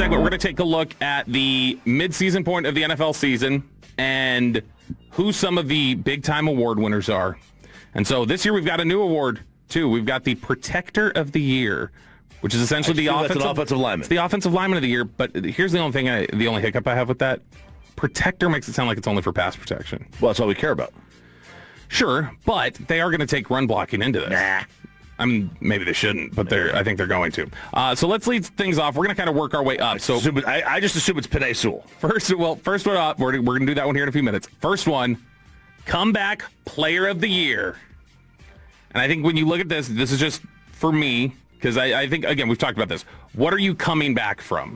segment, we're going to take a look at the midseason point of the NFL season and who some of the big-time award winners are. And so this year we've got a new award, too. We've got the Protector of the Year, which is essentially the offensive lineman. It's the offensive lineman of the year, but here's the only hiccup I have with that. Protector makes it sound like it's only for pass protection. Well, that's all we care about. Sure, but they are going to take run blocking into this. Nah. I mean, maybe they shouldn't, but I think they're going to. So let's lead things off. We're going to kind of work our way up. So I just assume it's Penei Sewell. First one up. We're going to do that one here in a few minutes. First one, Comeback Player of the Year. And I think when you look at this is just for me, because I think, again, we've talked about this. What are you coming back from?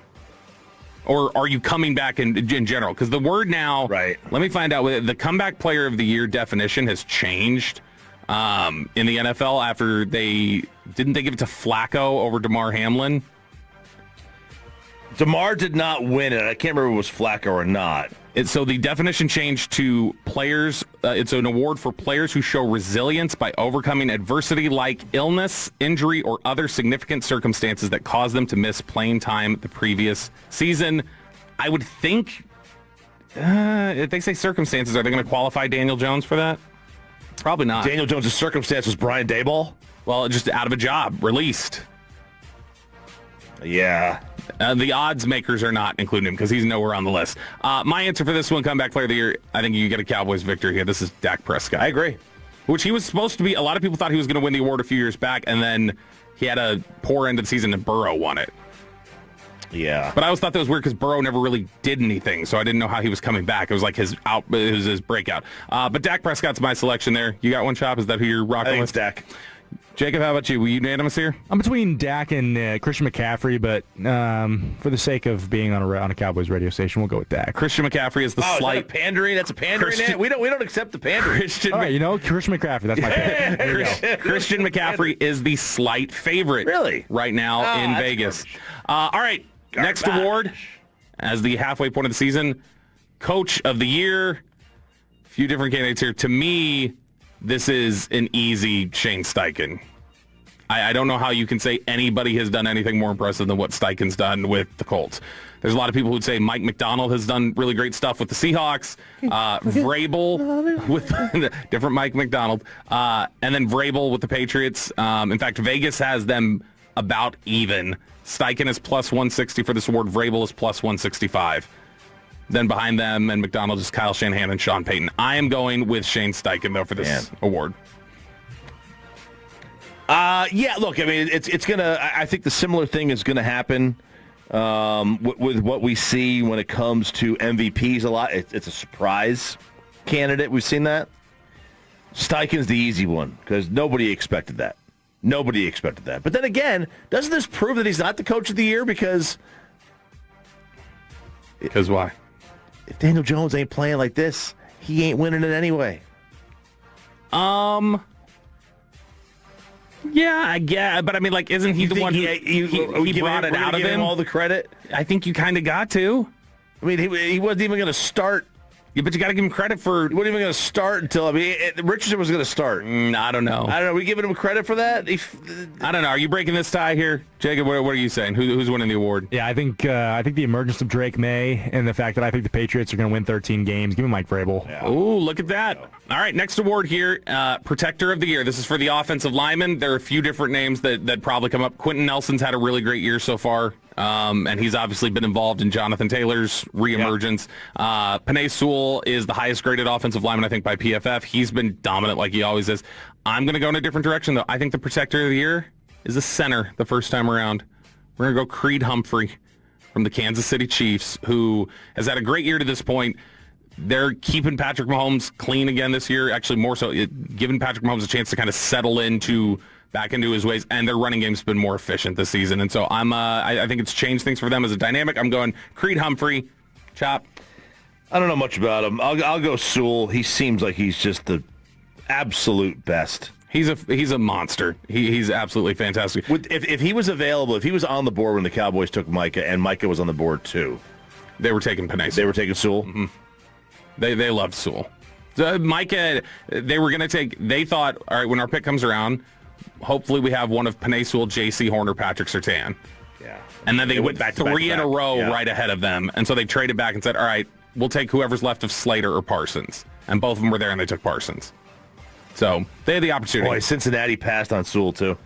Or are you coming back in general? Because the word now, right. Let me find out. The Comeback Player of the Year definition has changed in the NFL after didn't they give it to Flacco over DeMar Hamlin? DeMar did not win it. I can't remember if it was Flacco or not. So the definition changed to players. It's an award for players who show resilience by overcoming adversity like illness, injury, or other significant circumstances that cause them to miss playing time the previous season. I would think, if they say circumstances, are they going to qualify Daniel Jones for that? Probably not. Daniel Jones' circumstance was Brian Daboll? Well, just out of a job, released. Yeah. The odds makers are not including him because he's nowhere on the list. My answer for this one, Comeback Player of the Year, I think you get a Cowboys victory here. This is Dak Prescott. I agree. Which he was supposed to be. A lot of people thought he was going to win the award a few years back, and then he had a poor end of the season and Burrow won it. Yeah. But I always thought that was weird because Burrow never really did anything, so I didn't know how he was coming back. It was like his breakout. But Dak Prescott's my selection there. You got one, Chop? Is that who you're rocking with? It's Dak. Jacob, how about you? Were you unanimous here? I'm between Dak and Christian McCaffrey, but for the sake of being on a Cowboys radio station, we'll go with Dak. Christian McCaffrey is the slight... Is that a pandering? That's a pandering. We don't accept the pandering. Christian McCaffrey, that's my pick. Christian McCaffrey is the slight favorite right now in Vegas. All right, next award, as the halfway point of the season, Coach of the Year. A few different candidates here. To me, this is an easy Shane Steichen. I don't know how you can say anybody has done anything more impressive than what Steichen's done with the Colts. There's a lot of people who'd say Mike McDonald has done really great stuff with the Seahawks. Vrabel with different Mike McDonald. And then Vrabel with the Patriots. In fact, Vegas has them about even. Steichen is plus 160 for this award. Vrabel is plus 165. Then behind them and McDonald is Kyle Shanahan and Sean Payton. I am going with Shane Steichen, though, for this award. Yeah, look, I mean, it's going to, I think the similar thing is going to happen with what we see when it comes to MVPs a lot. It's a surprise candidate. We've seen that. Steichen's the easy one because nobody expected that. Nobody expected that. But then again, doesn't this prove that he's not the Coach of the Year? Because why? If Daniel Jones ain't playing like this, he ain't winning it anyway. Yeah, I guess. But I mean, like, isn't he the one he brought it out of him? All the credit? I think you kind of got to. I mean, he wasn't even going to start. Yeah, but you got to give him credit for... He wasn't even going to start until... I mean, Richardson was going to start. I don't know. Are we giving him credit for that? I don't know. Are you breaking this tie here? Jacob, what are you saying? Who's winning the award? Yeah, I think the emergence of Drake May and the fact that I think the Patriots are going to win 13 games. Give me Mike Vrabel. Yeah. Ooh, look at that. All right, next award here, Protector of the Year. This is for the offensive lineman. There are a few different names that probably come up. Quentin Nelson's had a really great year so far. And he's obviously been involved in Jonathan Taylor's reemergence. Penei Sewell is the highest graded offensive lineman, I think, by PFF. He's been dominant like he always is. I'm going to go in a different direction, though. I think the Protector of the Year is a center the first time around. We're going to go Creed Humphrey from the Kansas City Chiefs, who has had a great year to this point. They're keeping Patrick Mahomes clean again this year, actually more so, giving Patrick Mahomes a chance to kind of settle back into his ways, and their running game's been more efficient this season. And so I think it's changed things for them as a dynamic. I'm going Creed Humphrey. Chop. I don't know much about him. I'll go Sewell. He seems like he's just the absolute best. He's a monster. He's absolutely fantastic. If he was available, if he was on the board when the Cowboys took Micah, and Micah was on the board too, they were taking Penei. They were taking Sewell. Mm-hmm. They loved Sewell. Micah, they were going to take. They thought, all right, when our pick comes around, hopefully we have one of Penei Sewell, J.C. Horner, Patrick Surtain. Yeah. And then they went back to three in a row yeah. right ahead of them. And so they traded back and said, all right, we'll take whoever's left of Slater or Parsons. And both of them were there, and they took Parsons. So they had the opportunity. Boy, Cincinnati passed on Sewell, too.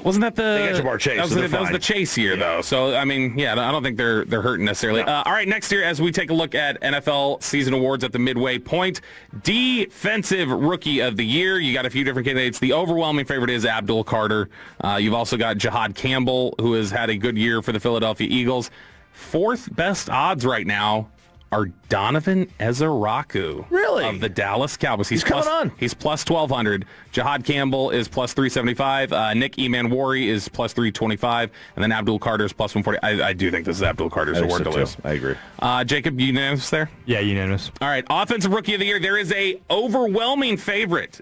Wasn't that the... They got Jamar Chase, that was the Chase year, though. So, I mean, yeah, I don't think they're hurting necessarily. No. All right, next year, as we take a look at NFL season awards at the midway point, Defensive Rookie of the Year. You got a few different candidates. The overwhelming favorite is Abdul Carter. You've also got Jahad Campbell, who has had a good year for the Philadelphia Eagles. Fourth best odds right now are Donovan Ezeraku of the Dallas Cowboys. He's coming on. He's plus 1,200. Jahad Campbell is plus 375. Nick Emanwari is plus 325. And then Abdul Carter is plus 140. I do think this is Abdul Carter's award to lose. I agree. Jacob, unanimous there? Yeah, unanimous. All right, Offensive Rookie of the Year. There is a overwhelming favorite.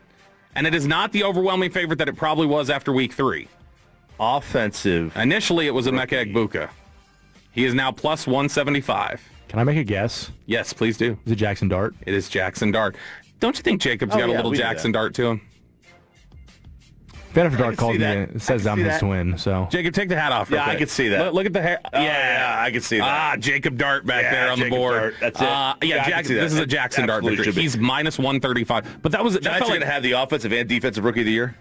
And it is not the overwhelming favorite that it probably was after week 3. Offensive. Initially, it was Emeka Egbuka. He is now plus 175. Can I make a guess? Yes, please do. Is it Jackson Dart? It is Jackson Dart. Don't you think Jacob's got a little Jackson Dart to him? Benefit Dart called me. It says I'm his twin. So Jacob, take the hat off. Yeah, I can see that. Look at the hair. Yeah, I can see that. Jacob Dart back there on the board. Dart. That's it. Jackson. This is a Jackson Dart victory. He's minus 135. But that was Giants are going to have the offensive and defensive rookie of the year.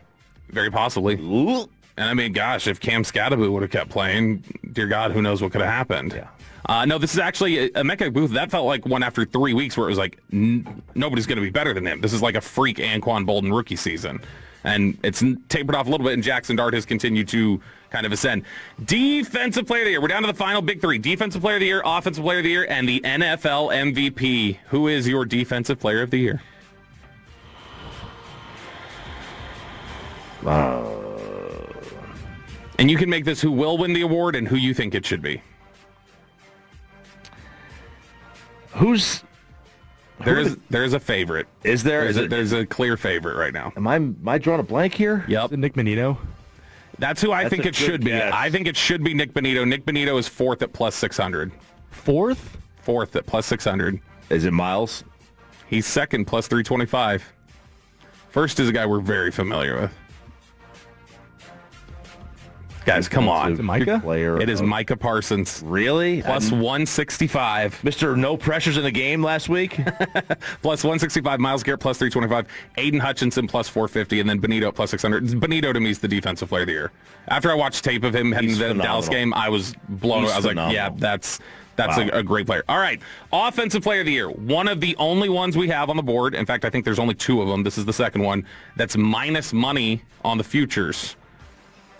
Very possibly. Ooh. And I mean, gosh, if Cam Scadaboo would have kept playing, dear God, who knows what could have happened. Yeah. No, this is actually Emeka Egbuka. That felt like one after 3 weeks where it was like nobody's going to be better than him. This is like a freak Anquan Bolden rookie season. And it's tapered off a little bit, and Jackson Dart has continued to kind of ascend. Defensive Player of the Year. We're down to the final big 3. Defensive Player of the Year, Offensive Player of the Year, and the NFL MVP. Who is your Defensive Player of the Year? And you can make this who will win the award and who you think it should be. There's a favorite. Is there? There's a clear favorite right now. Am I drawing a blank here? Yep. Is it Nick Bonito? That's who I think it should be. I think it should be Nick Bonito. Nick Bonito is 4th at plus 600. Fourth? 4th at plus 600. Is it Miles? He's 2nd plus 325. First is a guy we're very familiar with. Guys, come on. Is it Micah? It is Micah Parsons. Really? Plus 165. Mr. No Pressures in the game last week? Plus 165. Myles Garrett plus 325. Aiden Hutchinson plus 450. And then Bonito plus 600. Bonito to me is the Defensive Player of the Year. After I watched tape of him heading to the Dallas game, I was blown away. I was like, yeah, that's a great player. All right. Offensive Player of the Year. One of the only ones we have on the board. In fact, I think there's only 2 of them. This is the second one. That's minus money on the futures.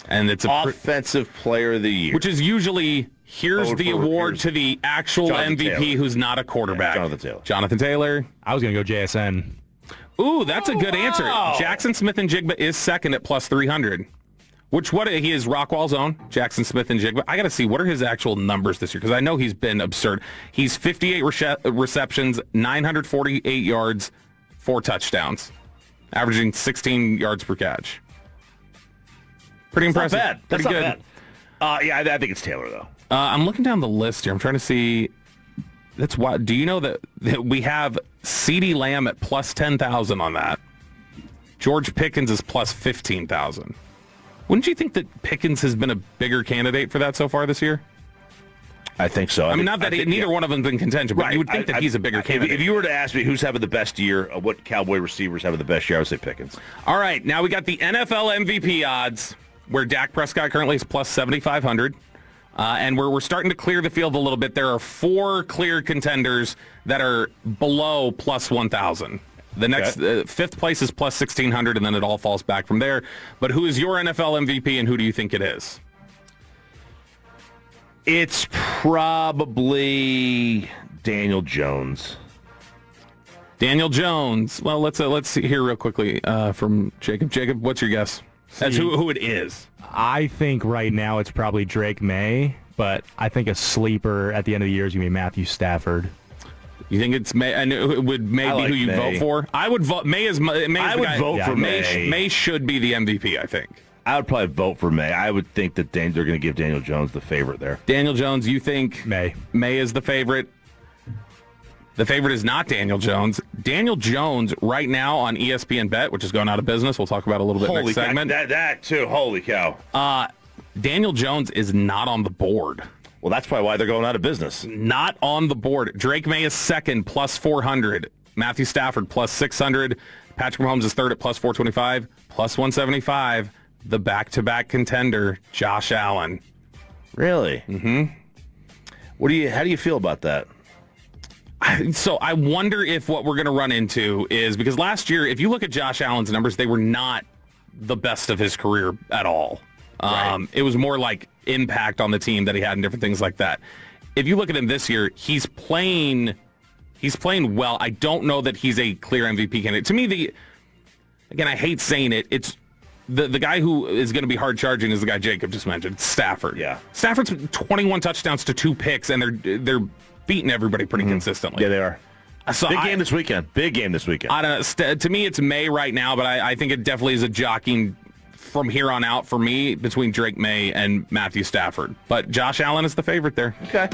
And it's Offensive Player of the Year. Which is usually, here's the award to the actual MVP who's not a quarterback. Jonathan Taylor. I was going to go JSN. Ooh, that's a good answer. Jackson Smith and Jigba is 2nd at plus 300. He is Rockwall's own, Jackson Smith and Jigba. I got to see, what are his actual numbers this year? Because I know he's been absurd. He's 58 receptions, 948 yards, 4 touchdowns, averaging 16 yards per catch. Pretty impressive. Not bad. That's Pretty not good. bad. Yeah, I think it's Taylor, though. I'm looking down the list here. I'm trying to see. That's why. Do you know that we have CeeDee Lamb at plus 10,000 on that? George Pickens is plus 15,000. Wouldn't you think that Pickens has been a bigger candidate for that so far this year? I think so. I mean, not that neither one of them's in contention, but you would think that he's a bigger candidate. If you were to ask me who's having the best year, what Cowboy receivers having the best year, I would say Pickens. All right, now we got the NFL MVP odds, where Dak Prescott currently is plus 7,500. And we're starting to clear the field a little bit. There are 4 clear contenders that are below plus 1,000. The next 5th place is plus 1,600, and then it all falls back from there. But who is your NFL MVP, and who do you think it is? It's probably Daniel Jones. Daniel Jones. Well, let's see here real quickly from Jacob. Jacob, what's your guess? That's who it is. I think right now it's probably Drake May, but I think a sleeper at the end of the year is going to be Matthew Stafford. You think it's May? And it would May be who you vote for? I would vote. May is I would vote for May. May should be the MVP, I think. I would probably vote for May. I would think that they're going to give Daniel Jones the favorite there. Daniel Jones, you think May is the favorite? The favorite is not Daniel Jones. Daniel Jones right now on ESPN Bet, which is going out of business. We'll talk about it a little bit next segment. That too. Holy cow. Daniel Jones is not on the board. Well, that's probably why they're going out of business. Not on the board. Drake May is second, plus 400. Matthew Stafford, plus 600. Patrick Mahomes is third at plus 425, plus 175. The back-to-back contender, Josh Allen. Really? Mm-hmm. How do you feel about that? So I wonder if what we're going to run into is, because last year, if you look at Josh Allen's numbers, they were not the best of his career at all. Right. It was more like impact on the team that he had and different things like that. If you look at him this year, he's playing well. I don't know that he's a clear MVP candidate. To me, again, I hate saying it. It's the guy who is going to be hard charging is the guy Jacob just mentioned, Stafford. Yeah. Stafford's 21 touchdowns to 2 picks, and they're beating everybody pretty consistently. Yeah, they are. So Big game this weekend. I don't know. To me, it's May right now, but I think it definitely is a jockeying from here on out for me between Drake May and Matthew Stafford. But Josh Allen is the favorite there. Okay.